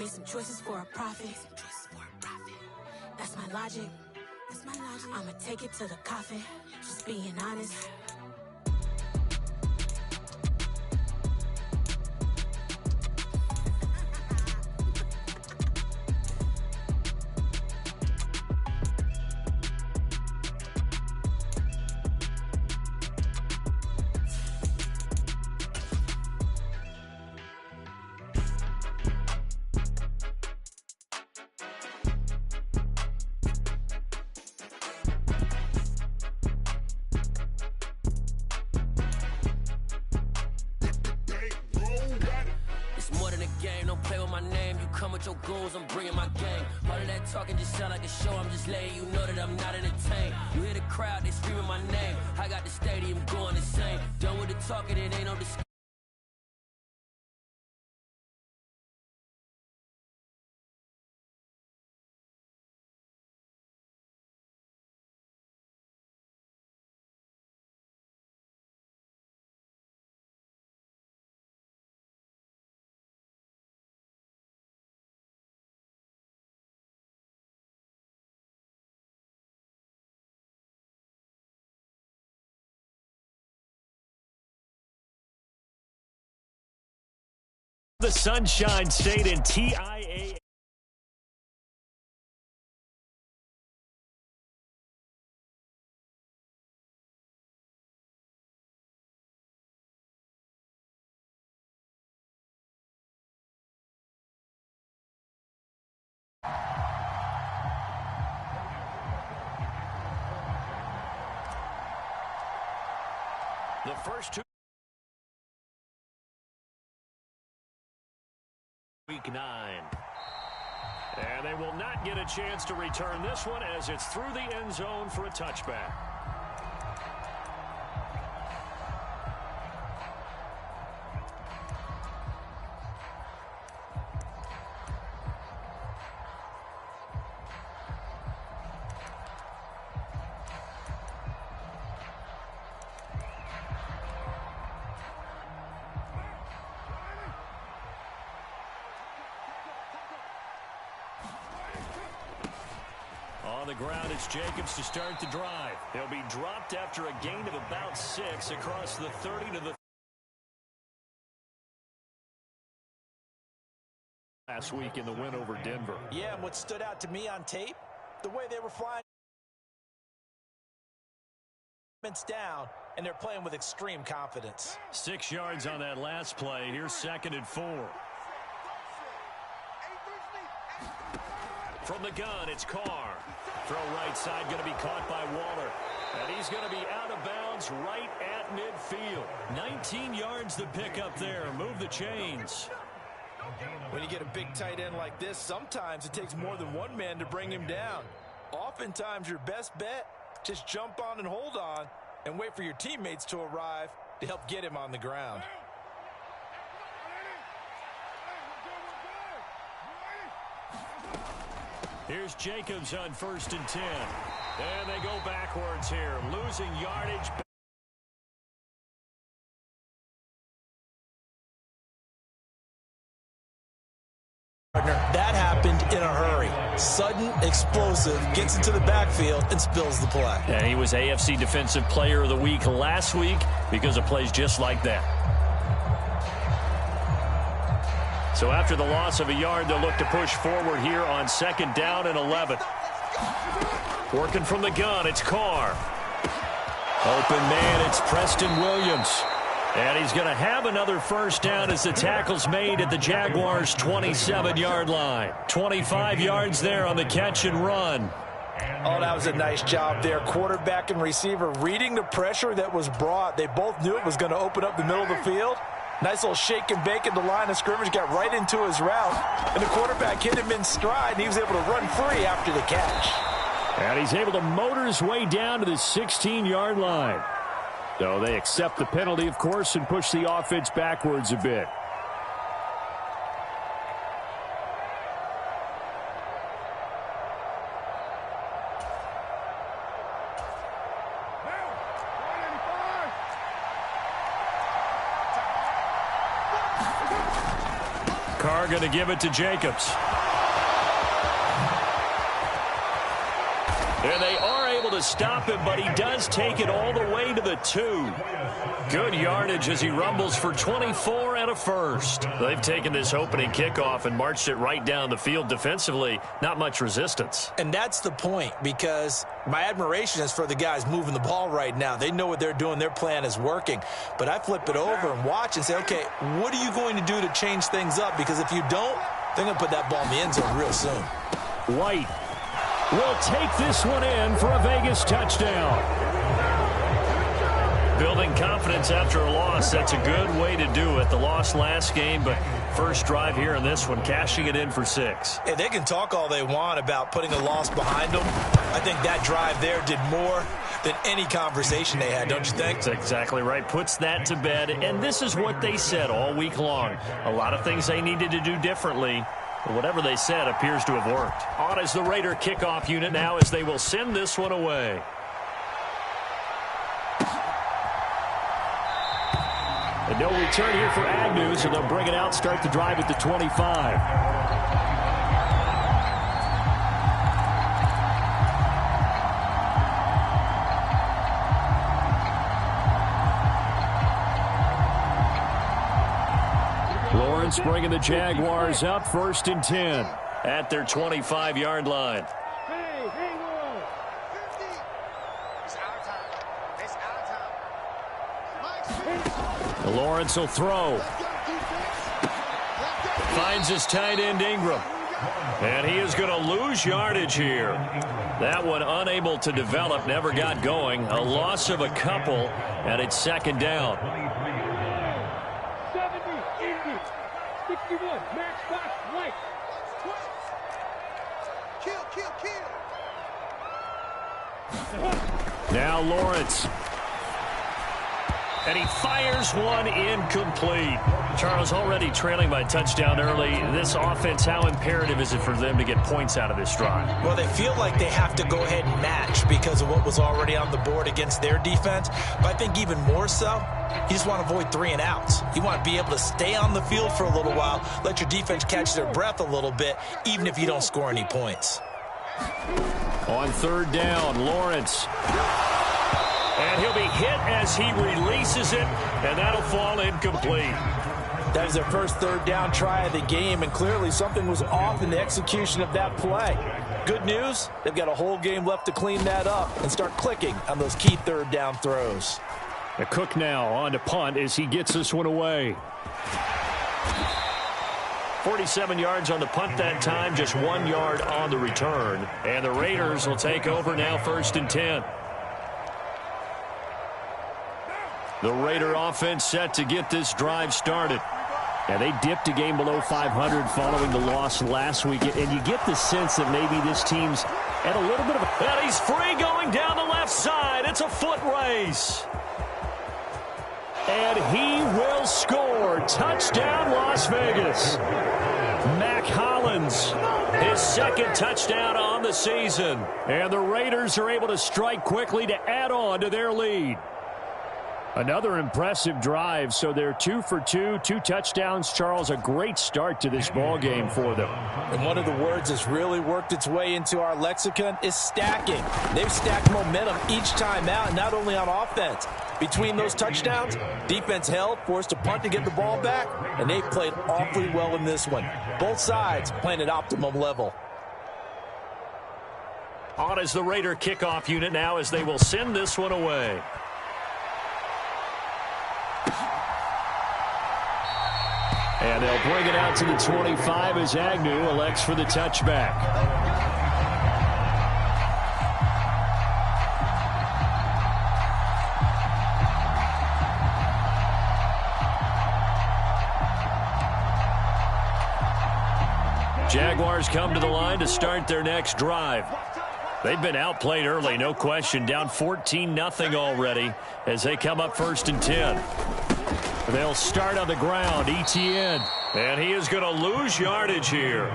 Made some choices for a profit. That's my logic. I'ma take it to the coffin. Just being honest. Your goals, I'm bringing my gang. All of that talking just sound like a show. I'm just letting you know that I'm not entertained. You hear the crowd, they screaming my name. I got the stadium going insane. Done with the talking, it ain't no discussion. The Sunshine State and TIA. The first two. Week 9. And they will not get a chance to return this one as it's through the end zone for a touchback. On the ground, it's Jacobs to start the drive. He'll be dropped after a gain of about 6 across the 30 to the last week in the win over Denver. Yeah, and what stood out to me on tape, the way they were flying down, and they're playing with extreme confidence. 6 yards on that last play. Here's 2nd and 4. From the gun, it's Carr. Throw right side, going to be caught by Waller. And he's going to be out of bounds right at midfield. 19 yards to pick up there. Move the chains. When you get a big tight end like this, sometimes it takes more than one man to bring him down. Oftentimes, your best bet, just jump on and hold on and wait for your teammates to arrive to help get him on the ground. Here's Jacobs on 1st and 10. And they go backwards here, losing yardage. That happened in a hurry. Sudden, explosive, gets into the backfield and spills the play. And he was AFC Defensive Player of the Week last week because of plays just like that. So after the loss of a yard, they'll look to push forward here on 2nd down and 11. Working from the gun, it's Carr. Open man, it's Preston Williams. And he's going to have another first down as the tackle's made at the Jaguars' 27-yard line. 25 yards there on the catch and run. Oh, that was a nice job there. Quarterback and receiver reading the pressure that was brought. They both knew it was going to open up the middle of the field. Nice little shake and bake at the line of scrimmage, got right into his route. And the quarterback hit him in stride, and he was able to run free after the catch. And he's able to motor his way down to the 16-yard line. So they accept the penalty, of course, and push the offense backwards a bit. Carr going to give it to Jacobs. And they are able to stop him, but he does take it all the way to the 2. Good yardage as he rumbles for 24 and a first. They've taken this opening kickoff and marched it right down the field defensively. Not much resistance. And that's the point, because my admiration is for the guys moving the ball right now. They know what they're doing. Their plan is working. But I flip it over and watch and say, okay, what are you going to do to change things up? Because if you don't, they're going to put that ball in the end zone real soon. White will take this one in for a Vegas touchdown. Building confidence after a loss, that's a good way to do it. The loss last game, but first drive here in this one, cashing it in for 6. And they can talk all they want about putting a loss behind them. I think that drive there did more than any conversation they had, don't you think? That's exactly right. Puts that to bed. And this is what they said all week long. A lot of things they needed to do differently. But whatever they said appears to have worked. On is the Raider kickoff unit now as they will send this one away. And no return here for Agnew, so they'll bring it out, start the drive at the 25. Lawrence bringing the Jaguars up, 1st and 10 at their 25-yard line. Lawrence will throw. Finds his tight end Ingram. And he is going to lose yardage here. That one unable to develop, never got going. A loss of a couple, and it's 2nd down. 70, Indy, 61, Max Fox, White. Kill. Now Lawrence. And he fires one incomplete. Charles, already trailing by touchdown early. This offense, how imperative is it for them to get points out of this drive? Well, they feel like they have to go ahead and match because of what was already on the board against their defense. But I think even more so, you just want to avoid 3 and outs. You want to be able to stay on the field for a little while, let your defense catch their breath a little bit, even if you don't score any points. On 3rd down, Lawrence. And he'll be hit as he releases it, and that'll fall incomplete. That was their first 3rd down try of the game, and clearly something was off in the execution of that play. Good news, they've got a whole game left to clean that up and start clicking on those key 3rd down throws. The Cook now on to punt as he gets this one away. 47 yards on the punt that time, just 1 yard on the return. And the Raiders will take over now, 1st and 10. The Raider offense set to get this drive started. And they dipped a game below 500 following the loss last week. And you get the sense that maybe this team's at a little bit of a... And he's free going down the left side. It's a foot race. And he will score. Touchdown, Las Vegas. Mac Hollins, his 2nd touchdown on the season. And the Raiders are able to strike quickly to add on to their lead. Another impressive drive, so they're 2 for 2, 2 touchdowns. Charles, a great start to this ball game for them. And one of the words that's really worked its way into our lexicon is stacking. They've stacked momentum each time out, and not only on offense. Between those touchdowns, defense held, forced a punt to get the ball back, and they played awfully well in this one. Both sides playing at optimum level. On is the Raider kickoff unit now as they will send this one away. And they'll bring it out to the 25 as Agnew elects for the touchback. Jaguars come to the line to start their next drive. They've been outplayed early, no question. Down 14-0 already as they come up 1st and 10. They'll start on the ground. ETN. And he is going to lose yardage here.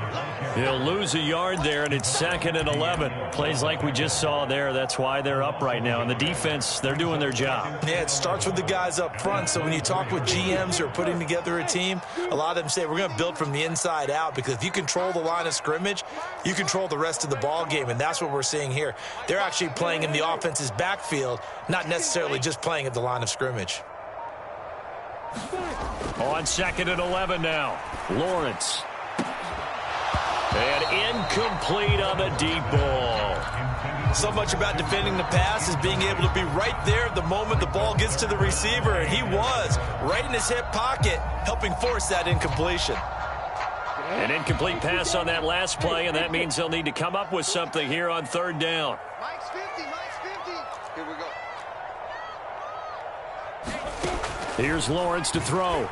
He'll lose a yard there, and it's 2nd and 11. Plays like we just saw there. That's why they're up right now. And the defense, they're doing their job. Yeah, it starts with the guys up front. So when you talk with GMs who are putting together a team, a lot of them say we're going to build from the inside out, because if you control the line of scrimmage, you control the rest of the ball game, and that's what we're seeing here. They're actually playing in the offense's backfield, not necessarily just playing at the line of scrimmage. On 2nd and 11 now. Lawrence. And incomplete on the deep ball. So much about defending the pass is being able to be right there the moment the ball gets to the receiver, and he was right in his hip pocket, helping force that incompletion. An incomplete pass on that last play, and that means they'll need to come up with something here on 3rd down. Mike's 50, Mike's 50. Here we go. Here's Lawrence to throw.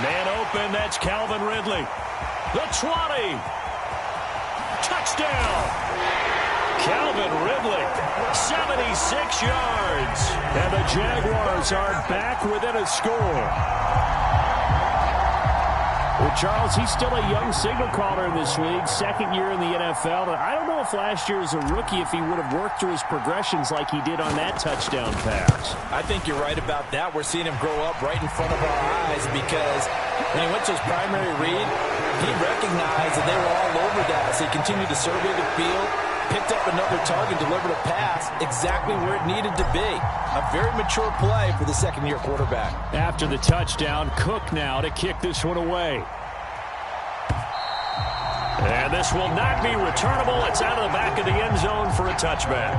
Man open, that's Calvin Ridley. The 20. Touchdown. Calvin Ridley, 76 yards. And the Jaguars are back within a score. Well, Charles, he's still a young signal caller in this league, 2nd year in the NFL. And I don't know if last year as a rookie, if he would have worked through his progressions like he did on that touchdown pass. I think you're right about that. We're seeing him grow up right in front of our eyes, because when he went to his primary read, he recognized that they were all over that. So he continued to survey the field, picked up another target, delivered a pass exactly where it needed to be. A very mature play for the 2nd-year quarterback. After the touchdown, Cook now to kick this one away. And this will not be returnable. It's out of the back of the end zone for a touchback.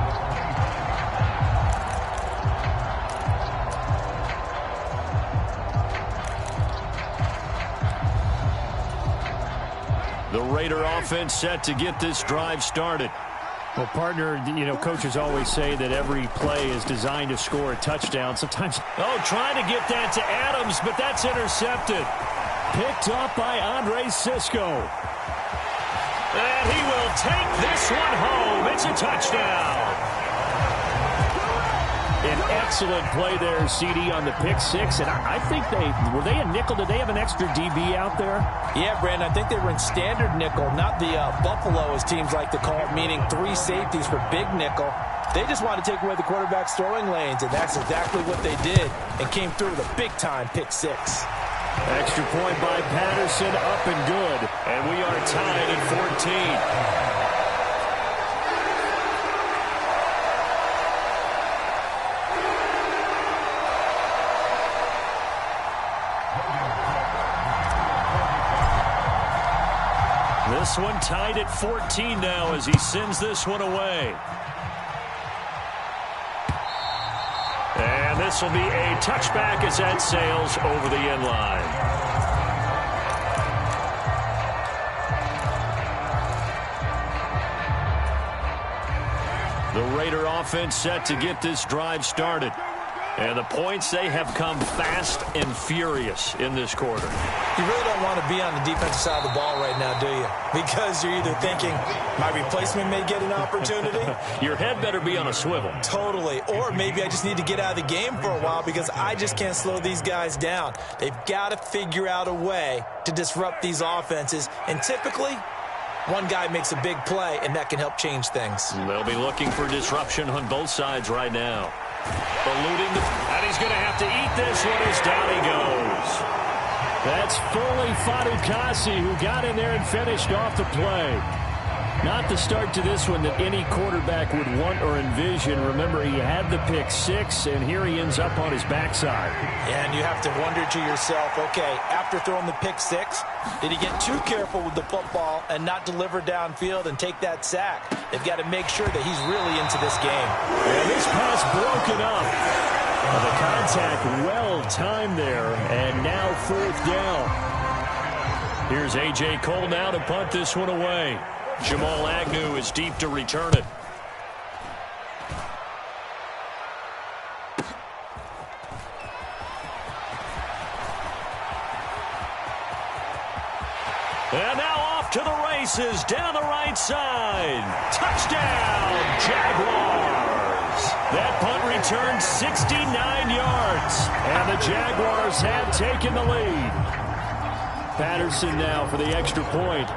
The Raider offense set to get this drive started. Well, partner, you know, coaches always say that every play is designed to score a touchdown. Sometimes, trying to get that to Adams, but that's intercepted. Picked up by Andre Sisco. And he will take this one home. It's a touchdown. An excellent play there, CD, on the pick six. And I think were they a nickel? Did they have an extra DB out there? Yeah, Brandon, I think they were in standard nickel, not the Buffalo, as teams like to call it, meaning 3 safeties for big nickel. They just wanted to take away the quarterback's throwing lanes, and that's exactly what they did, and came through with a big-time pick six. Extra point by Patterson, up and good. And we are tied at 14. This one tied at 14 now as he sends this one away. And this will be a touchback as that sails over the end line. The Raider offense set to get this drive started. And the points, they have come fast and furious in this quarter. You really don't want to be on the defensive side of the ball right now, do you? Because you're either thinking, my replacement may get an opportunity. Your head better be on a swivel. Totally. Or maybe I just need to get out of the game for a while because I just can't slow these guys down. They've got to figure out a way to disrupt these offenses. And typically, one guy makes a big play, and that can help change things. They'll be looking for disruption on both sides right now. Eluding and he's going to have to eat this one as down he goes. That's Foley Fatukasi who got in there and finished off the play. Not the start to this one that any quarterback would want or envision. Remember, he had the pick six, and here he ends up on his backside. Yeah, and you have to wonder to yourself, okay, after throwing the pick six, did he get too careful with the football and not deliver downfield and take that sack? They've got to make sure that he's really into this game. And this pass broken up. The contact well timed there, and now 4th down. Here's A.J. Cole now to punt this one away. Jamal Agnew is deep to return it. And now off to the races down the right side. Touchdown, Jaguars. That punt returned 69 yards, and the Jaguars have taken the lead. Patterson now for the extra point.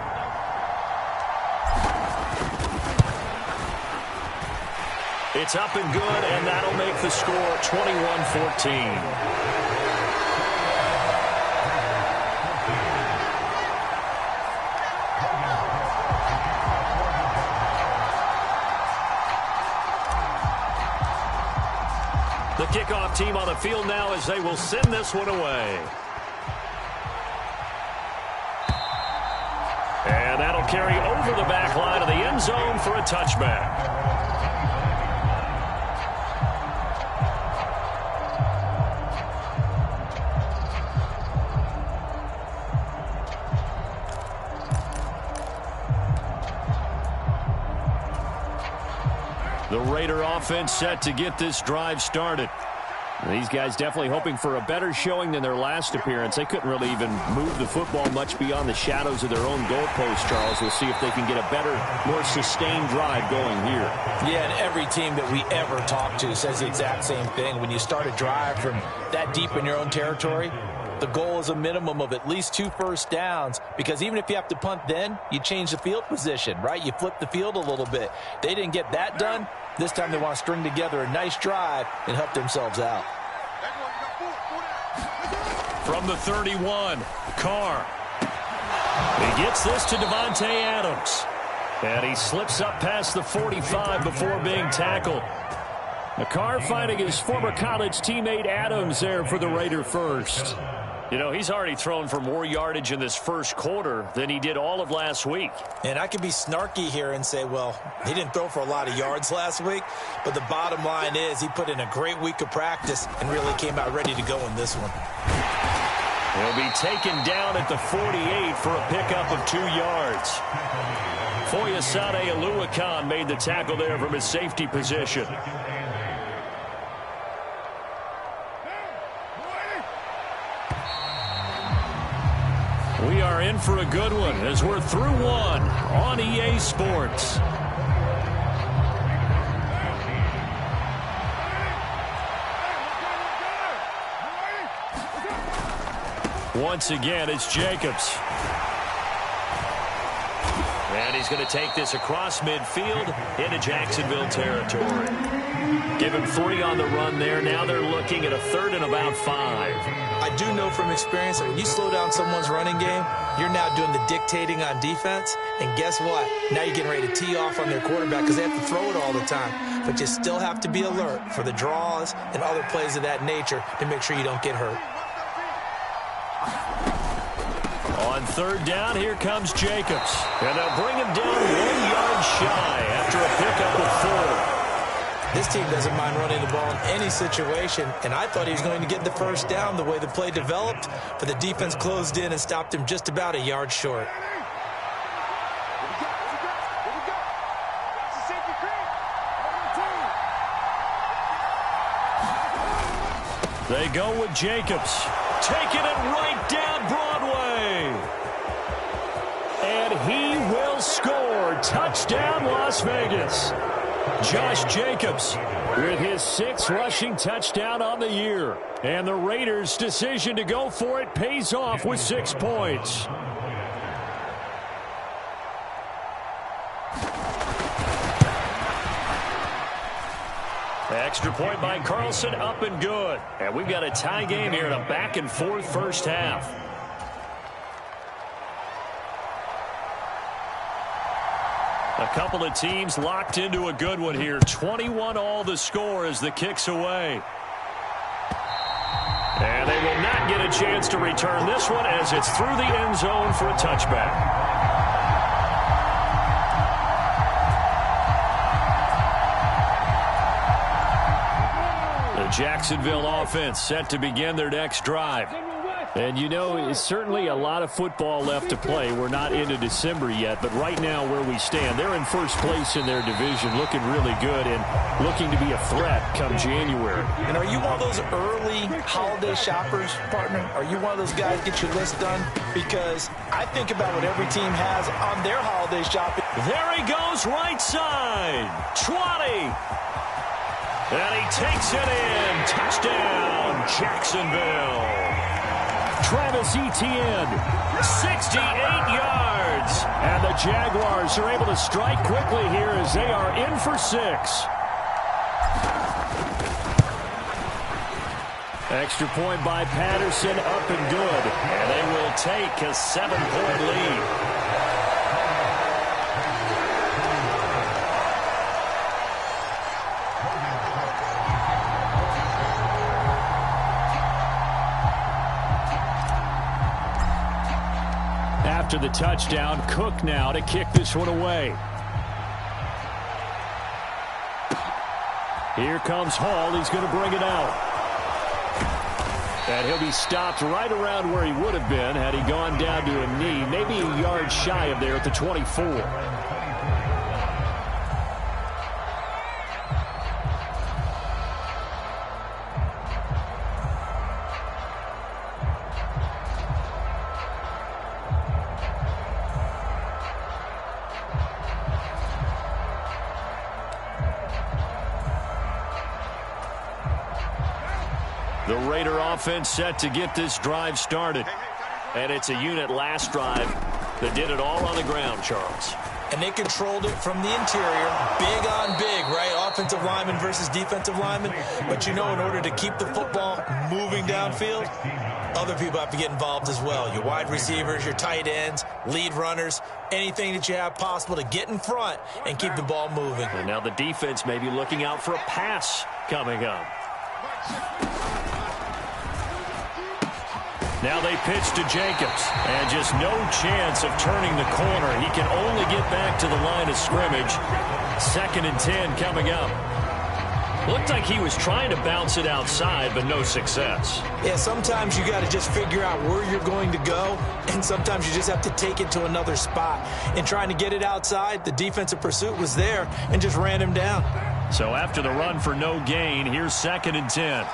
It's up and good, and that'll make the score 21-14. The kickoff team on the field now as they will send this one away. And that'll carry over the back line of the end zone for a touchback. The Raider offense set to get this drive started. These guys definitely hoping for a better showing than their last appearance. They couldn't really even move the football much beyond the shadows of their own goalpost, Charles. We'll see if they can get a better, more sustained drive going here. Yeah, and every team that we ever talk to says the exact same thing. When you start a drive from that deep in your own territory, the goal is a minimum of at least 2 first downs, because even if you have to punt then, you change the field position, right? You flip the field a little bit. They didn't get that done. This time they want to string together a nice drive and help themselves out. From the 31, Carr. He gets this to Devontae Adams. And he slips up past the 45 before being tackled. Carr finding his former college teammate Adams there for the Raider first. You know, he's already thrown for more yardage in this first quarter than he did all of last week. And I could be snarky here and say, well, he didn't throw for a lot of yards last week, but the bottom line is he put in a great week of practice and really came out ready to go in this one. He'll be taken down at the 48 for a pickup of 2 yards. Foyesade Oluwakan made the tackle there from his safety position. We are in for a good one as we're through one on EA Sports. Once again, it's Jacobs. And he's going to take this across midfield into Jacksonville territory. Give him 3 on the run there. Now they're looking at a 3rd and about 5. I do know from experience that when you slow down someone's running game, you're now doing the dictating on defense. And guess what? Now you're getting ready to tee off on their quarterback because they have to throw it all the time. But you still have to be alert for the draws and other plays of that nature to make sure you don't get hurt. On 3rd down, here comes Jacobs. And they'll bring him down 1 yard shy after a pickup of 4. This team doesn't mind running the ball in any situation, and I thought he was going to get the first down the way the play developed, but the defense closed in and stopped him just about a yard short. They go with Jacobs, taking it right down Broadway. And he will score. Touchdown, Las Vegas. Josh Jacobs with his 6th rushing touchdown on the year. And the Raiders' decision to go for it pays off with 6 points. Extra point by Carlson, up and good. And we've got a tie game here in a back-and-forth first half. A couple of teams locked into a good one here. 21-all the score as the kick's away. And they will not get a chance to return this one as it's through the end zone for a touchback. The Jacksonville offense set to begin their next drive. And, you know, it's certainly a lot of football left to play. We're not into December yet, but right now where we stand, they're in first place in their division, looking really good and looking to be a threat come January. And are you one of those early holiday shoppers, partner? Are you one of those guys get your list done? Because I think about what every team has on their holiday shopping. There he goes, right side. 20. And he takes it in. Touchdown, Jacksonville. Travis Etienne, 68 yards. And the Jaguars are able to strike quickly here as they are in for 6. Extra point by Patterson, up and good. And they will take a 7-point lead. After the touchdown, Cook now to kick this one away. Here comes Hall. He's going to bring it out. And he'll be stopped right around where he would have been had he gone down to a knee, maybe a yard shy of there at the 24. The Raider offense set to get this drive started. And it's a unit last drive that did it all on the ground, Charles. And they controlled it from the interior, big on big, right? Offensive lineman versus defensive lineman. But you know, in order to keep the football moving downfield, other people have to get involved as well. Your wide receivers, your tight ends, lead runners, anything that you have possible to get in front and keep the ball moving. And now the defense may be looking out for a pass coming up. Now they pitch to Jacobs, and just no chance of turning the corner. He can only get back to the line of scrimmage. 2nd and 10 coming up. Looked like he was trying to bounce it outside, but no success. Yeah, sometimes you got to just figure out where you're going to go, and sometimes you just have to take it to another spot. In trying to get it outside, the defensive pursuit was there and just ran him down. So after the run for no gain, here's 2nd and 10.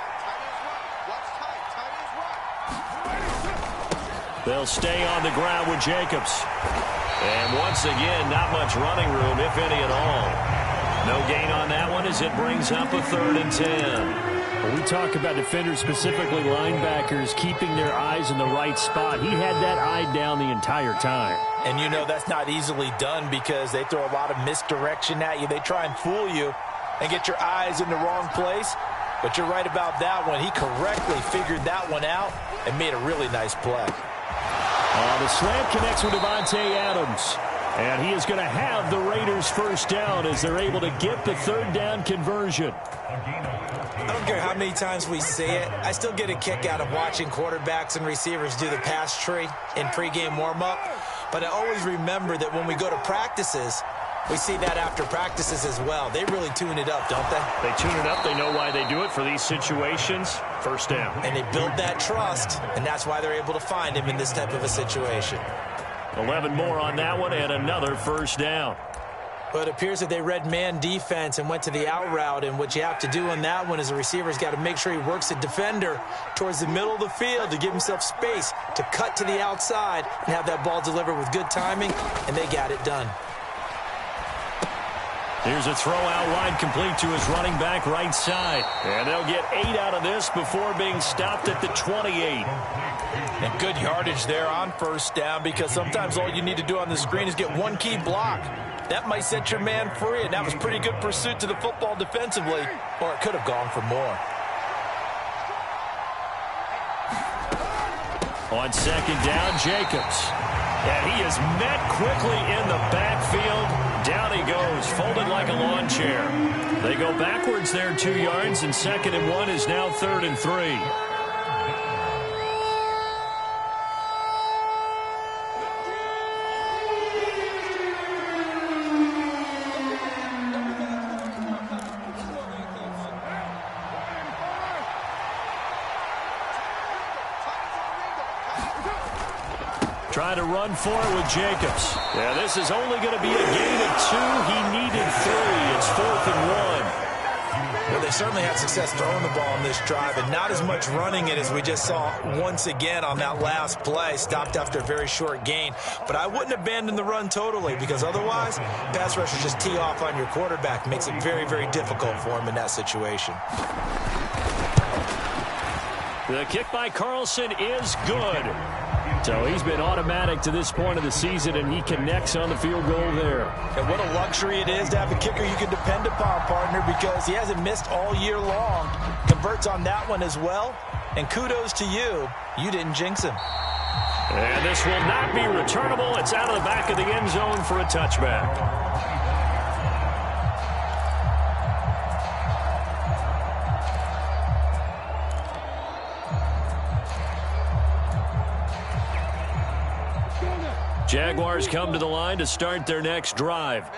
They'll stay on the ground with Jacobs. And once again, not much running room, if any at all. No gain on that one as it brings up a 3rd and 10. When we talk about defenders, specifically linebackers, keeping their eyes in the right spot, he had that eye down the entire time. And you know that's not easily done because they throw a lot of misdirection at you. They try and fool you and get your eyes in the wrong place. But you're right about that one. He correctly figured that one out and made a really nice play. The slant connects with Devontae Adams. And he is going to have the Raiders first down as they're able to get the 3rd down conversion. I don't care how many times we say it. I still get a kick out of watching quarterbacks and receivers do the pass tree in pregame warm-up. But I always remember that when we go to practices, we see that after practices as well. They really tune it up, don't they? They tune it up. They know why they do it for these situations. First down. And they build that trust, and that's why they're able to find him in this type of a situation. 11 more on that one and another first down. But it appears that they read man defense and went to the out route, and what you have to do on that one is the receiver's got to make sure he works the defender towards the middle of the field to give himself space to cut to the outside and have that ball delivered with good timing, and they got it done. Here's a throw out wide complete to his running back right side. And they'll get 8 out of this before being stopped at the 28. And good yardage there on first down because sometimes all you need to do on the screen is get one key block. That might set your man free, and that was pretty good pursuit to the football defensively, or it could have gone for more. On 2nd down, Jacobs. And he is met quickly in the backfield. Down he goes, folded like a lawn chair. They go backwards there 2 yards, and 2nd and 1 is now 3rd and 3. Trying to run for it with Jacobs. Yeah, this is only going to be a gain of 2. He needed 3. It's 4th and 1. Well, they certainly had success throwing the ball on this drive, and not as much running it as we just saw once again on that last play. Stopped after a very short gain. But I wouldn't abandon the run totally, because otherwise, pass rushers just tee off on your quarterback. Makes it very, very difficult for him in that situation. The kick by Carlson is good. So he's been automatic to this point of the season, and he connects on the field goal there. And what a luxury it is to have a kicker you can depend upon, partner, because he hasn't missed all year long. Converts on that one as well. And kudos to you. You didn't jinx him. And this will not be returnable. It's out of the back of the end zone for a touchback. Jaguars come to the line to start their next drive.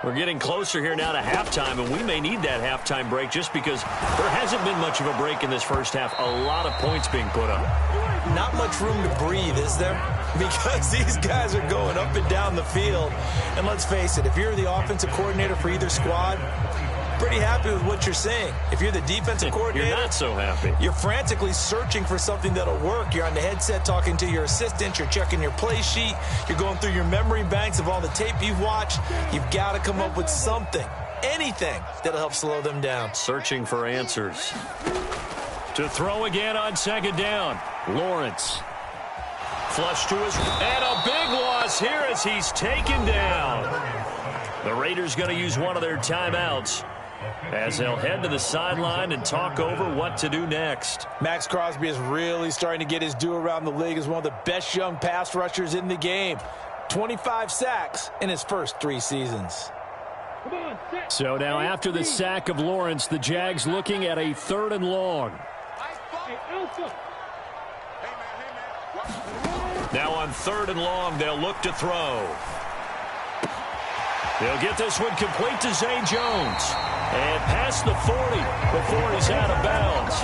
We're getting closer here now to halftime, and we may need that halftime break just because there hasn't been much of a break in this first half. A lot of points being put up. Not much room to breathe, is there? Because these guys are going up and down the field. And let's face it, if you're the offensive coordinator for either squad, pretty happy with what you're seeing. If you're the defensive coordinator, you're not so happy. You're frantically searching for something that'll work. You're on the headset talking to your assistant. You're checking your play sheet. You're going through your memory banks of all the tape you've watched. You've got to come up with something, anything that'll help slow them down. Searching for answers. To throw again on second down. Lawrence. Flush to his, and a big loss here as he's taken down. The Raiders going to use one of their timeouts as they'll head to the sideline and talk over what to do next. Max Crosby is really starting to get his due around the league as one of the best young pass rushers in the game. 25 sacks in his first 3 seasons. So now after the sack of Lawrence, the Jags looking at a 3rd and long. Now on 3rd and long, they'll look to throw. They'll get this one complete to Zay Jones. And past the 40 before he's out of bounds.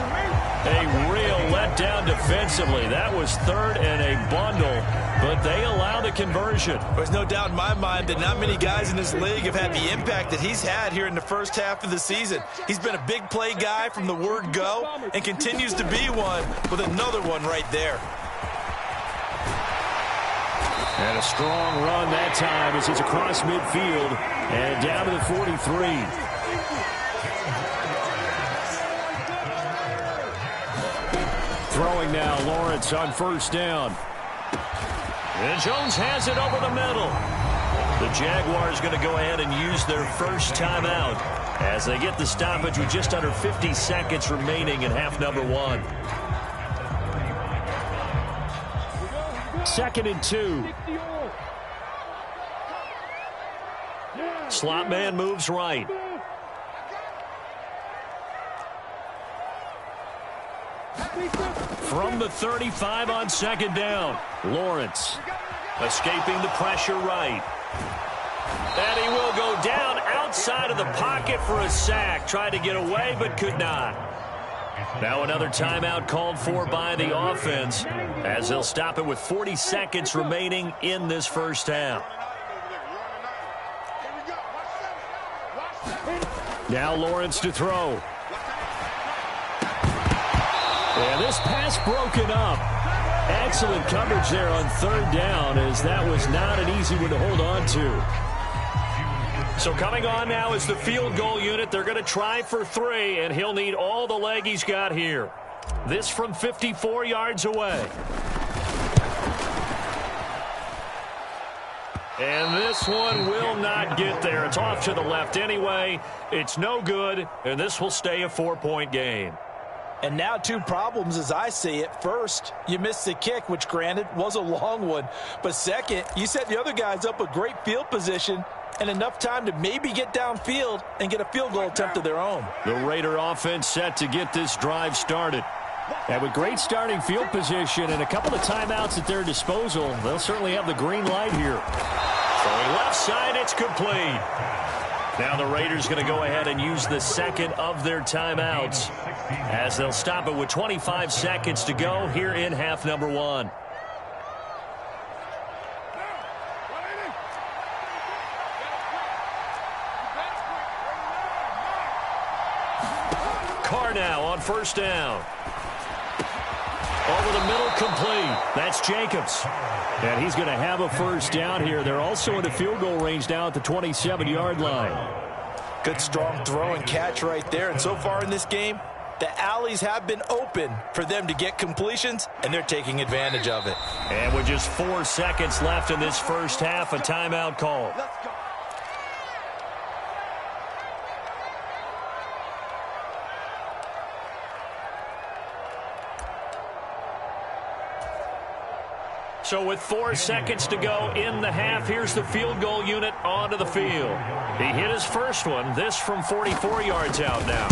A real letdown defensively. That was 3rd and a bundle, but they allow the conversion. There's no doubt in my mind that not many guys in this league have had the impact that he's had here in the first half of the season. He's been a big play guy from the word go and continues to be one with another one right there. And a strong run that time as he's across midfield and down to the 43. Throwing now, Lawrence on 1st down. And Jones has it over the middle. The Jaguars going to go ahead and use their first timeout as they get the stoppage with just under 50 seconds remaining in half number 1. 2nd and 2. Slot man moves right. From the 35 on 2nd down. Lawrence escaping the pressure right. And he will go down outside of the pocket for a sack. Tried to get away but could not. Now another timeout called for by the offense as they'll stop it with 40 seconds remaining in this first half. Now Lawrence to throw. And this pass broken up. Excellent coverage there on 3rd down as that was not an easy one to hold on to. So coming on now is the field goal unit. They're going to try for 3, and he'll need all the leg he's got here. This from 54 yards away. And this one will not get there. It's off to the left anyway. It's no good, and this will stay a 4-point game. And now 2 problems as I see it. First, you missed the kick, which granted was a long one. But second, you set the other guys up with great field position and enough time to maybe get downfield and get a field goal attempt of their own. The Raider offense set to get this drive started. And with great starting field position and a couple of timeouts at their disposal, they'll certainly have the green light here. Throwing left side, it's complete. Now the Raiders going to go ahead and use the second of their timeouts as they'll stop it with 25 seconds to go here in half number 1. Carr now on first down. Over the middle, complete. That's Jacobs. And he's going to have a first down here. They're also in the field goal range now at the 27-yard line. Good, strong throw and catch right there. And so far in this game, the alleys have been open for them to get completions, and they're taking advantage of it. And with just 4 seconds left in this first half, a timeout call. So with 4 seconds to go in the half, here's the field goal unit onto the field. He hit his first one, this from 44 yards out now.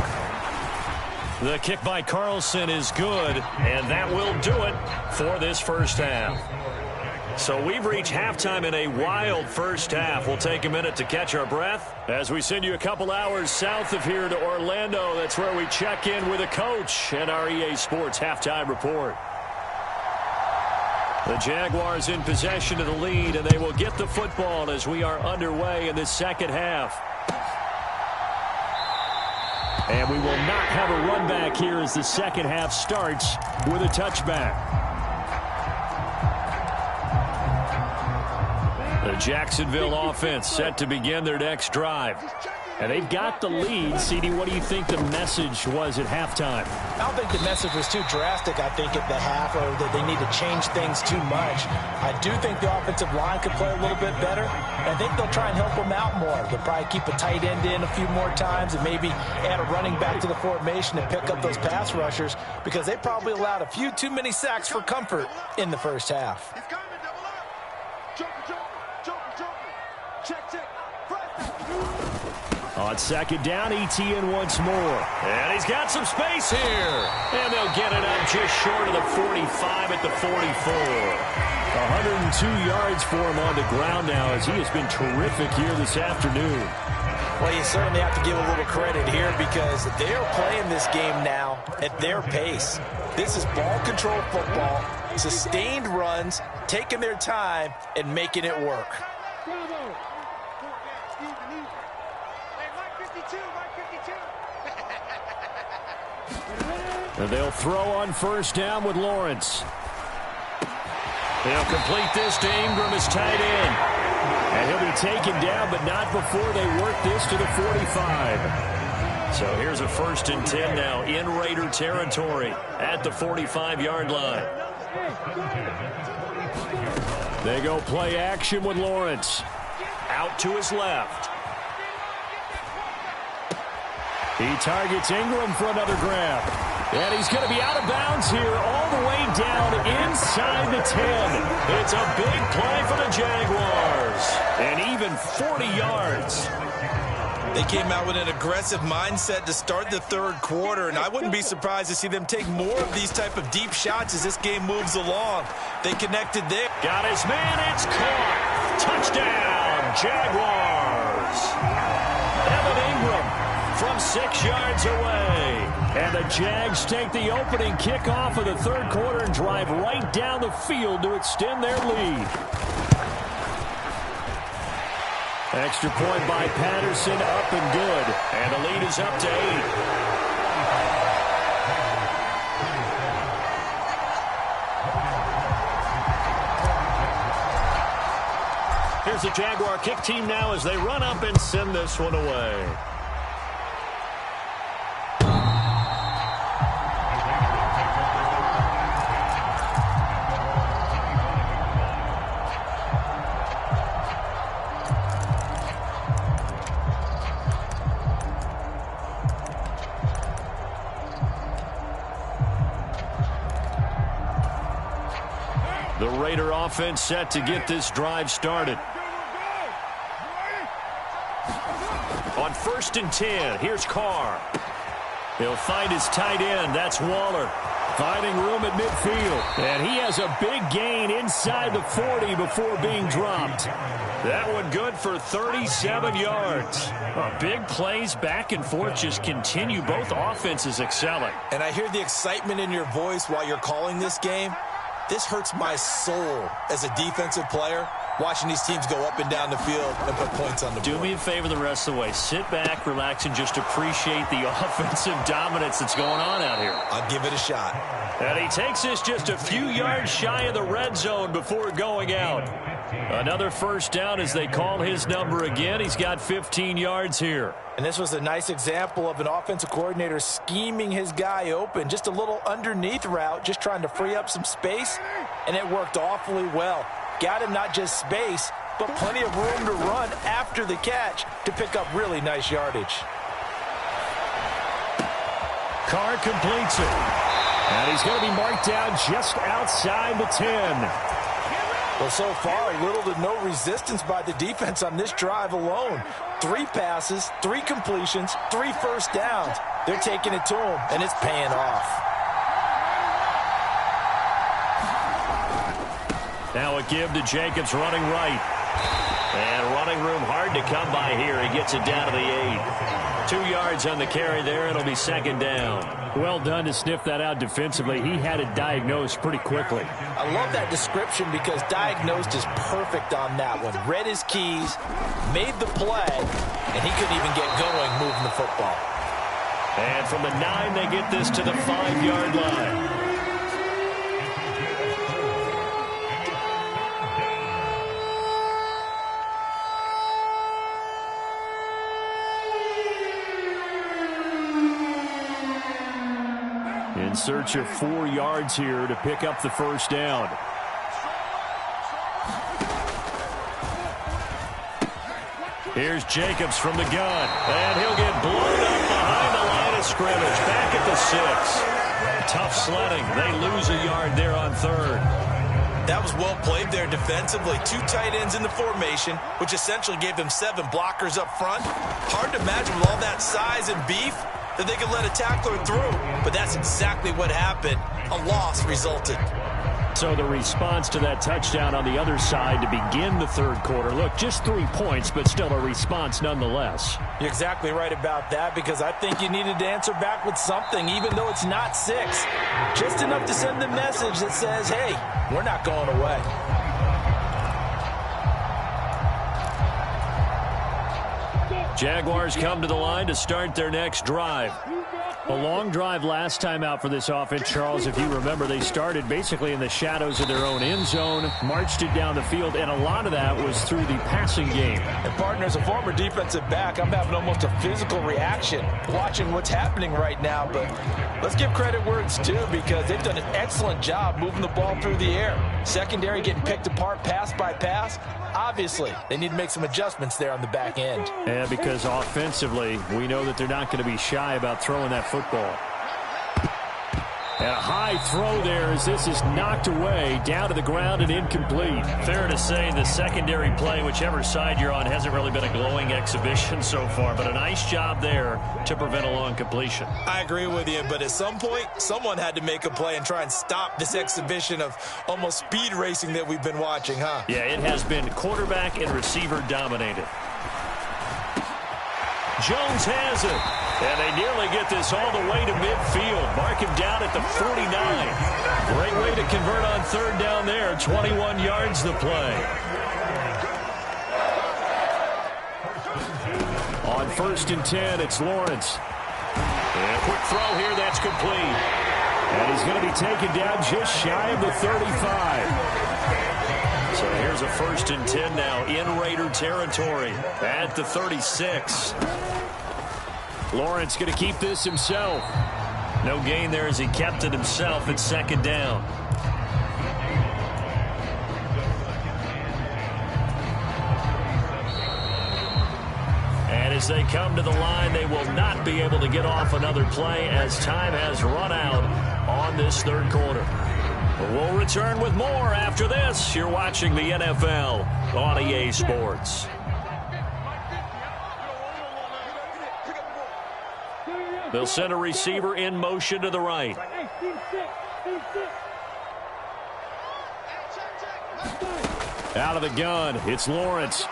The kick by Carlson is good, and that will do it for this first half. So we've reached halftime in a wild first half. We'll take a minute to catch our breath as we send you a couple hours south of here to Orlando. That's where we check in with a coach and our EA Sports halftime report. The Jaguars in possession of the lead, and they will get the football as we are underway in this second half. And we will not have a run back here as the second half starts with a touchback. The Jacksonville offense set to begin their next drive. And they've got the lead. CD, what do you think the message was at halftime? I don't think the message was too drastic, I think, at the half, or that they need to change things too much. I do think the offensive line could play a little bit better. And I think they'll try and help them out more. They'll probably keep a tight end in a few more times and maybe add a running back to the formation and pick up those pass rushers, because they probably allowed a few too many sacks for comfort in the first half. He's coming, double up. Joker. Check. On second down, Etienne once more. And he's got some space here. And they'll get it out just short of the 45 at the 44. 102 yards for him on the ground now, as he has been terrific here this afternoon. Well, you certainly have to give a little credit here, because they're playing this game now at their pace. This is ball control football, sustained runs, taking their time and making it work. And they'll throw on first down with Lawrence. They'll complete this to Ingram as tight end. And he'll be taken down, but not before they work this to the 45. So here's a 1st and 10 now in Raider territory at the 45-yard line. They go play action with Lawrence. Out to his left. He targets Ingram for another grab. And he's going to be out of bounds here all the way down inside the 10. It's a big play for the Jaguars. And even 40 yards. They came out with an aggressive mindset to start the third quarter, and I wouldn't be surprised to see them take more of these type of deep shots as this game moves along. They connected there. Got his man. It's caught. Touchdown, Jaguars. Evan Ingram from 6 yards away. And the Jags take the opening kickoff of the third quarter and drive right down the field to extend their lead. Extra point by Patterson, up and good. And the lead is up to 8. Here's the Jaguar kick team now as they run up and send this one away. The Raider offense set to get this drive started. On 1st and 10, here's Carr. He'll find his tight end. That's Waller. Finding room at midfield. And he has a big gain inside the 40 before being dropped. That one good for 37 yards. Big plays back and forth just continue. Both offenses excelling. And I hear the excitement in your voice while you're calling this game. This hurts my soul as a defensive player watching these teams go up and down the field and put points on the board. Do me a favor the rest of the way. Sit back, relax, and just appreciate the offensive dominance that's going on out here. I'll give it a shot. And he takes us just a few yards shy of the red zone before going out. Another first down as they call his number again. He's got 15 yards here. And this was a nice example of an offensive coordinator scheming his guy open. Just a little underneath route, just trying to free up some space, and it worked awfully well. Got him not just space, but plenty of room to run after the catch to pick up really nice yardage. Carr completes it. And he's going to be marked down just outside the 10. Well, so far, little to no resistance by the defense on this drive alone. 3 passes, 3 completions, 3 first downs. They're taking it to him, and it's paying off. Now a give to Jacobs running right. And running room hard to come by here. He gets it down to the 8. 2 yards on the carry there. It'll be second down. Well done to sniff that out defensively. He had it diagnosed pretty quickly. I love that description because diagnosed is perfect on that one. Read his keys, made the play, and he couldn't even get going moving the football. And from the 9, they get this to the 5-yard line. In search of 4 yards here to pick up the first down. Here's Jacobs from the gun. And he'll get blown up behind the line of scrimmage. Back at the 6. Tough sledding. They lose a yard there on 3rd. That was well played there defensively. 2 tight ends in the formation, which essentially gave them 7 blockers up front. Hard to imagine with all that size and beef that they could let a tackler through. But that's exactly what happened. A loss resulted. So the response to that touchdown on the other side to begin the 3rd quarter. Look, just 3 points, but still a response nonetheless. You're exactly right about that because I think you needed to answer back with something, even though it's not 6. Just enough to send the message that says, hey, we're not going away. Jaguars come to the line to start their next drive. A long drive last time out for this offense, Charles. If you remember, they started basically in the shadows of their own end zone, marched it down the field, and a lot of that was through the passing game. And, partner, as a former defensive back, I'm having almost a physical reaction watching what's happening right now. But let's give credit where it's due because they've done an excellent job moving the ball through the air. Secondary getting picked apart pass by pass. Obviously, they need to make some adjustments there on the back end. Yeah, because offensively, we know that they're not going to be shy about throwing that football. And a high throw there as this is knocked away, down to the ground and incomplete. Fair to say the secondary play, whichever side you're on, hasn't really been a glowing exhibition so far, but a nice job there to prevent a long completion. I agree with you, but at some point, someone had to make a play and try and stop this exhibition of almost speed racing that we've been watching, huh? Yeah, it has been quarterback and receiver dominated. Jones has it. And they nearly get this all the way to midfield. Mark him down at the 49. Great way to convert on 3rd down there. 21 yards the play. On 1st and 10, it's Lawrence. And a quick throw here. That's complete. And he's going to be taken down just shy of the 35. So here's a 1st and 10 now in Raider territory at the 36. Lawrence going to keep this himself. No gain there as he kept it himself at 2nd down. And as they come to the line, they will not be able to get off another play as time has run out on this 3rd quarter. We'll return with more after this. You're watching the NFL on EA Sports. They'll send a receiver in motion to the right. Out of the gun, it's Lawrence.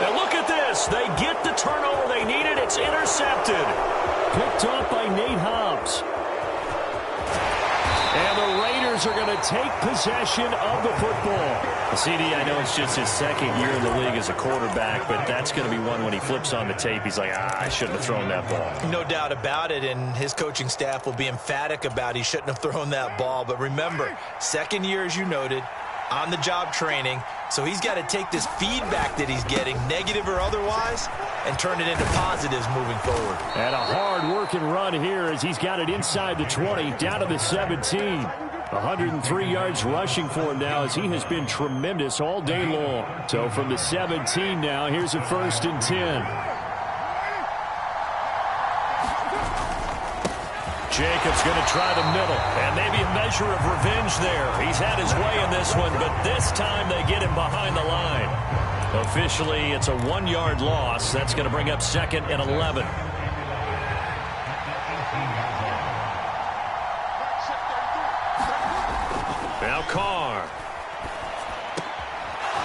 Now look at this. They get the turnover they needed. It's intercepted. Picked off by Nate Hobbs. And the Raiders Jaguars are going to take possession of the football. CD, I know it's just his second year in the league as a quarterback, but that's going to be one when he flips on the tape. He's like, I shouldn't have thrown that ball. No doubt about it, and his coaching staff will be emphatic about he shouldn't have thrown that ball. But remember, second year, as you noted, on-the-job training, so he's got to take this feedback that he's getting, negative or otherwise, and turn it into positives moving forward. And a hard-working run here as he's got it inside the 20, down to the 17. 103 yards rushing for him now as he has been tremendous all day long. So from the 17 now, here's a 1st and 10. Jacobs going to try the middle, and maybe a measure of revenge there. He's had his way in this one, but this time they get him behind the line. Officially, it's a 1-yard loss. That's going to bring up 2nd and 11. Now Carr.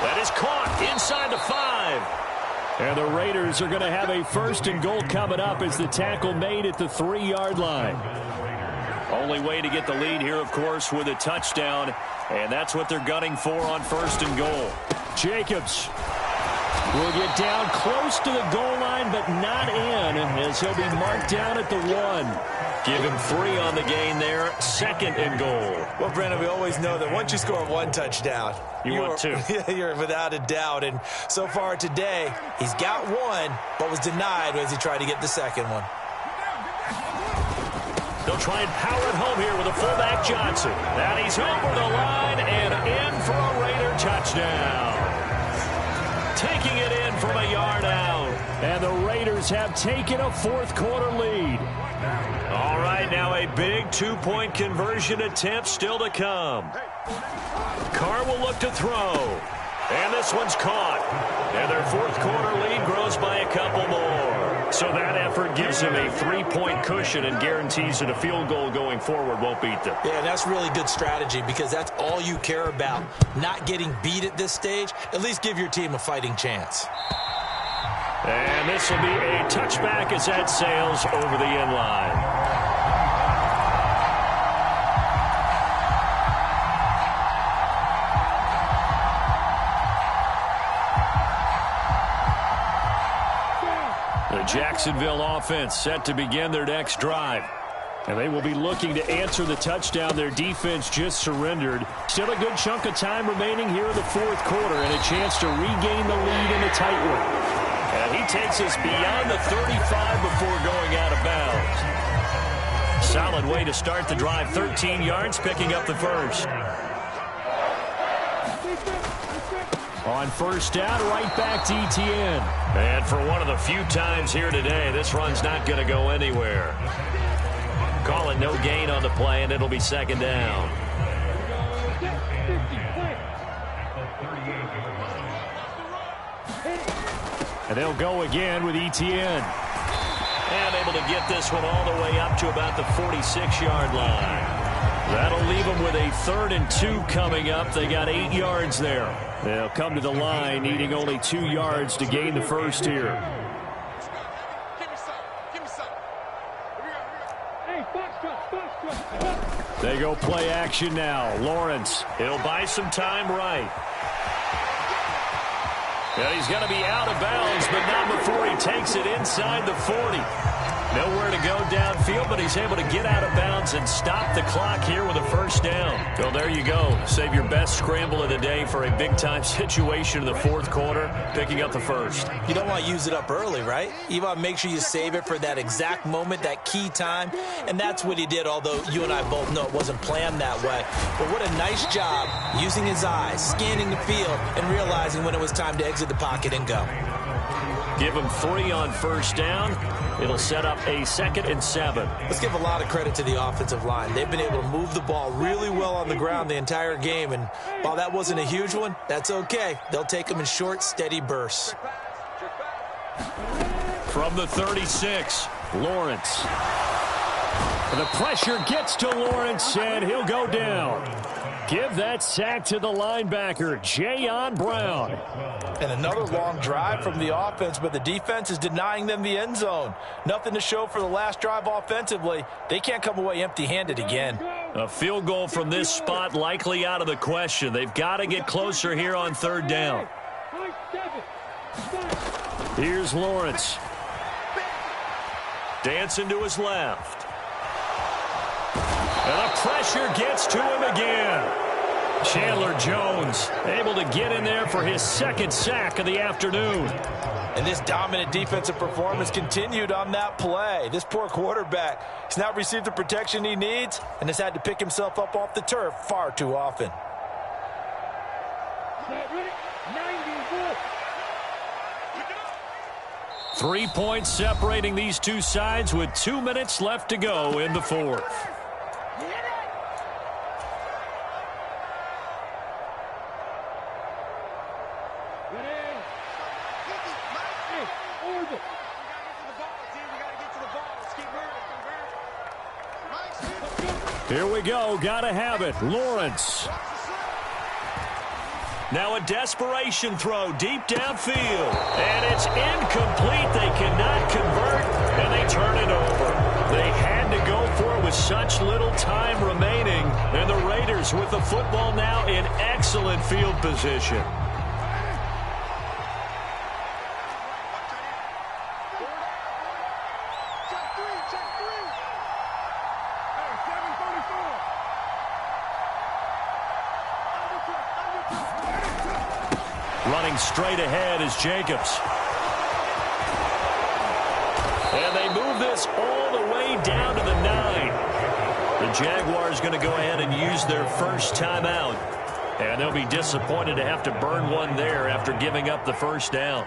That is caught inside the 5. And the Raiders are going to have a 1st and goal coming up as the tackle made at the 3-yard line. Only way to get the lead here, of course, with a touchdown. And that's what they're gunning for on 1st and goal. Jacobs will get down close to the goal line, but not in, as he'll be marked down at the 1. Give him 3 on the gain there. 2nd and goal. Well, Brandon, we always know that once you score 1 touchdown, you want 2. You're without a doubt. And so far today, he's got 1, but was denied as he tried to get the 2nd one. They'll try and power it home here with a fullback Johnson. And he's over the line and in for a Raider touchdown. Taking it in from a yard out. And the Raiders have taken a 4th quarter lead. All right, now a big 2-point conversion attempt still to come. Carr will look to throw. And this one's caught. And their 4th quarter lead grows by a couple more. So that effort gives them a 3-point cushion and guarantees that a field goal going forward won't beat them. Yeah, that's really good strategy because that's all you care about. Not getting beat at this stage. At least give your team a fighting chance. And this will be a touchback as that sails over the end line. The Jacksonville offense set to begin their next drive. And they will be looking to answer the touchdown their defense just surrendered. Still a good chunk of time remaining here in the 4th quarter and a chance to regain the lead in a tight one. And he takes us beyond the 35 before going out of bounds. Solid way to start the drive. 13 yards, picking up the 1st. On 1st down, right back to Etienne. And for one of the few times here today, this run's not going to go anywhere. Call it no gain on the play, and it'll be 2nd down. And they'll go again with Etienne. And able to get this one all the way up to about the 46-yard line. That'll leave them with a 3rd and 2 coming up. They got 8 yards there. They'll come to the line needing only 2 yards to gain the 1st here. They go play action now. Lawrence. He'll buy some time right. And he's going to be out of bounds, but not before he takes it inside the 40. Nowhere to go downfield, but he's able to get out of bounds and stop the clock here with a 1st down. Well, there you go. Save your best scramble of the day for a big-time situation in the 4th quarter, picking up the 1st. You don't want to use it up early, right? You want to make sure you save it for that exact moment, that key time, and that's what he did, although you and I both know it wasn't planned that way. But what a nice job using his eyes, scanning the field, and realizing when it was time to exit the pocket and go. Give him 3 on 1st down. It'll set up a 2nd and 7. Let's give a lot of credit to the offensive line. They've been able to move the ball really well on the ground the entire game, and while that wasn't a huge one, that's okay. They'll take them in short, steady bursts. From the 36, Lawrence. The pressure gets to Lawrence, and he'll go down. Give that sack to the linebacker, Jayon Brown. And another long drive from the offense, but the defense is denying them the end zone. Nothing to show for the last drive offensively. They can't come away empty-handed again. A field goal from this spot likely out of the question. They've got to get closer here on third down. Here's Lawrence. Dancing to his left. And the pressure gets to him again. Chandler Jones able to get in there for his second sack of the afternoon. And this dominant defensive performance continued on that play. This poor quarterback has not received the protection he needs and has had to pick himself up off the turf far too often. 3 points separating these two sides with 2 minutes left to go in the fourth. Here we go. Gotta have it. Lawrence. Now a desperation throw deep downfield. And it's incomplete. They cannot convert, and they turn it over. They had to go for it with such little time remaining. And the Raiders with the football now in excellent field position. Running straight ahead is Jacobs. And they move this all the way down to the 9. The Jaguars going to go ahead and use their first timeout. And they'll be disappointed to have to burn one there after giving up the first down.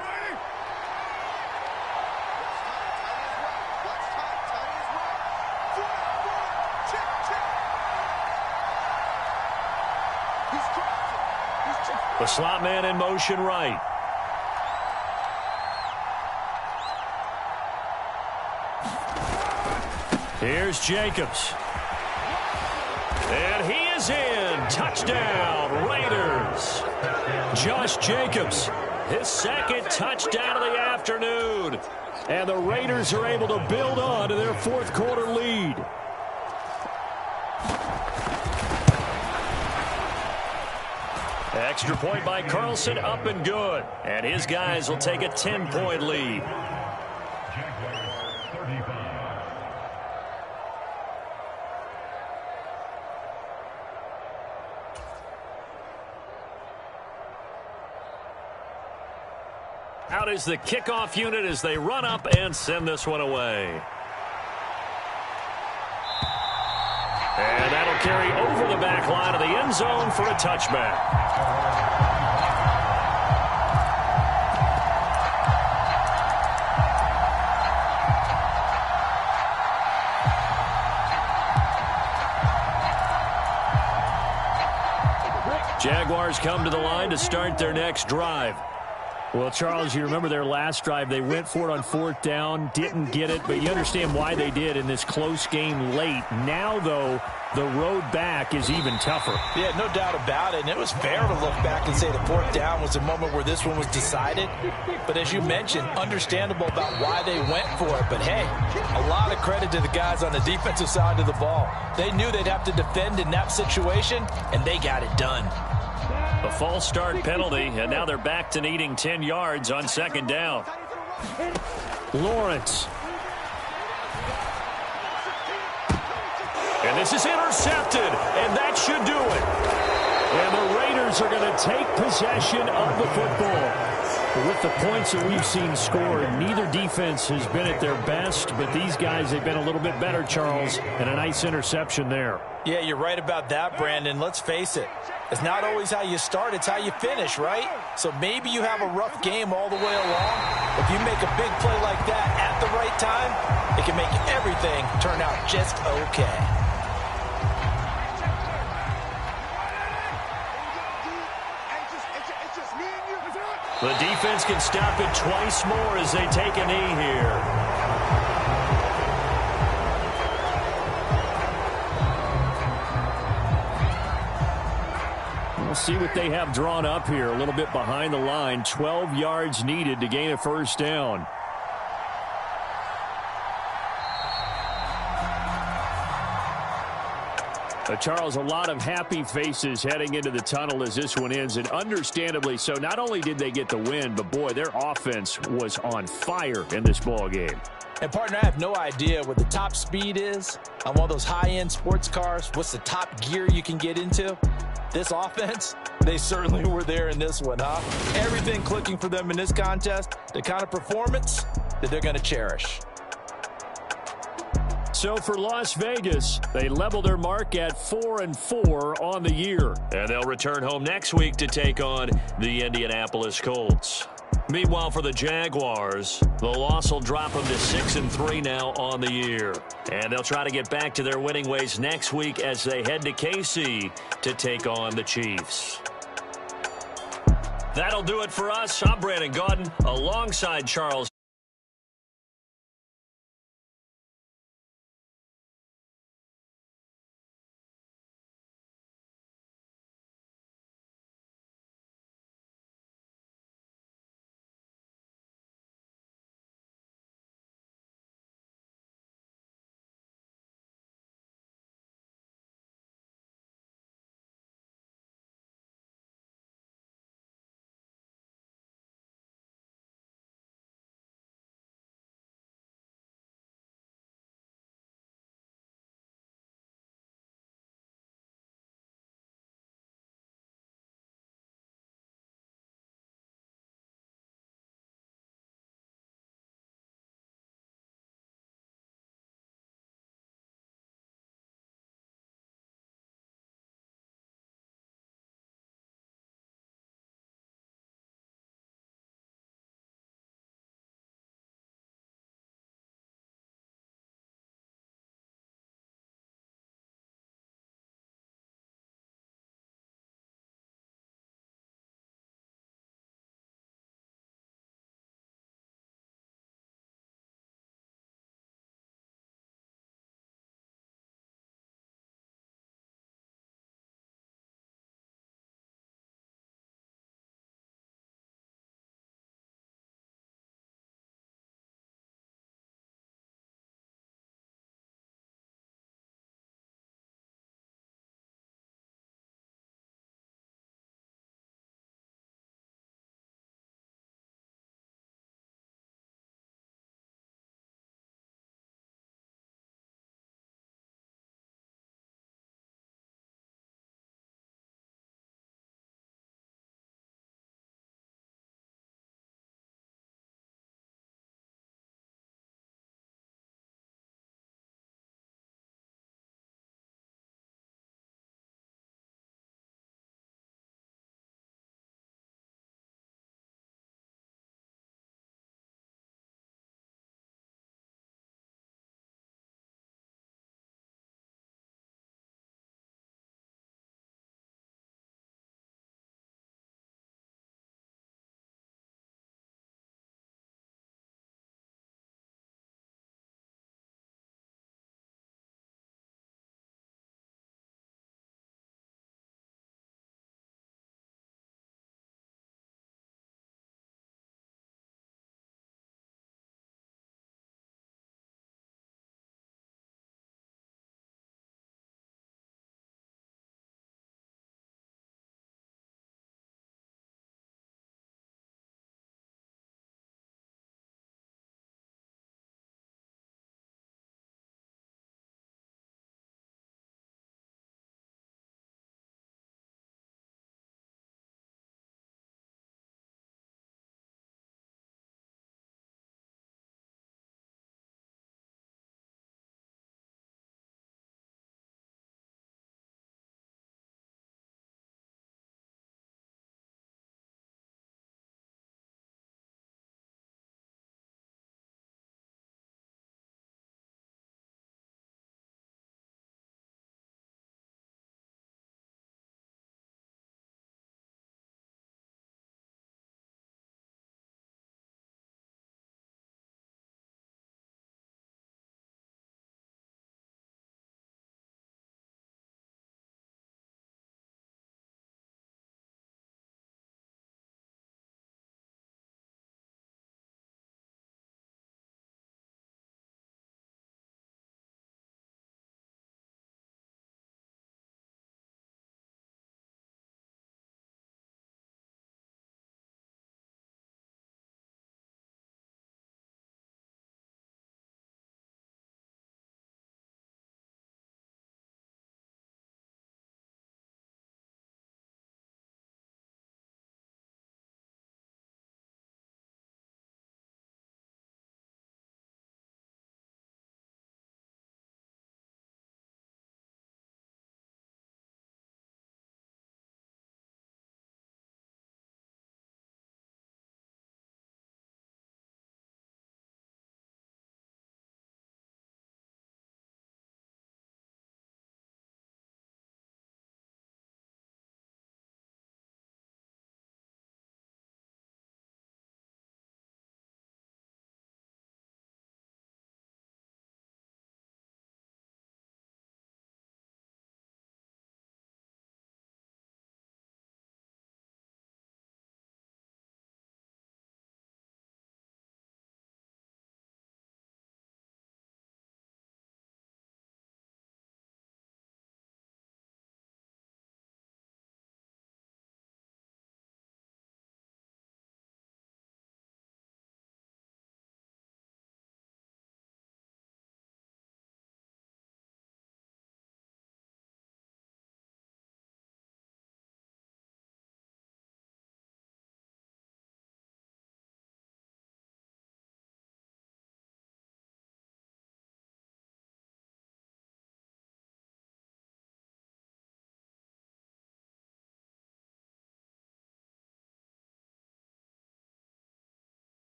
The slot man in motion right. Here's Jacobs. And he is in. Touchdown, Raiders. Josh Jacobs, his second touchdown of the afternoon. And the Raiders are able to build on to their fourth quarter lead. Extra point by Carlson, up and good. And his guys will take a 10-point lead. Out is the kickoff unit as they run up and send this one away. And that'll carry over the back line of the end zone for a touchback. Jaguars come to the line to start their next drive. Well, Charles, you remember their last drive. They went for it on fourth down, didn't get it, but you understand why they did in this close game late. Now, though, the road back is even tougher. Yeah, no doubt about it, and it was fair to look back and say the fourth down was the moment where this one was decided. But as you mentioned, understandable about why they went for it. But, hey, a lot of credit to the guys on the defensive side of the ball. They knew they'd have to defend in that situation, and they got it done. A false start penalty, and now they're back to needing 10 yards on second down. Lawrence. And this is intercepted, and that should do it. And the Raiders are going to take possession of the football. With the points that we've seen scored, neither defense has been at their best, but these guys have been a little bit better, Charles, and a nice interception there. Yeah, you're right about that, Brandon. Let's face it. It's not always how you start, it's how you finish, right? So maybe you have a rough game all the way along. If you make a big play like that at the right time, it can make everything turn out just okay. The defense can stop it twice more as they take a knee here. We'll see what they have drawn up here a little bit behind the line. 12 yards needed to gain a first down. Charles, a lot of happy faces heading into the tunnel as this one ends, and understandably so. Not only did they get the win, but, boy, their offense was on fire in this ball game. And, partner, I have no idea what the top speed is on one of those high-end sports cars. What's the top gear you can get into? This offense, they certainly were there in this one, huh? Everything clicking for them in this contest, the kind of performance that they're going to cherish. So for Las Vegas, they level their mark at 4-4 on the year. And they'll return home next week to take on the Indianapolis Colts. Meanwhile, for the Jaguars, the loss will drop them to 6-3 now on the year. And they'll try to get back to their winning ways next week as they head to KC to take on the Chiefs. That'll do it for us. I'm Brandon Gaudin alongside Charles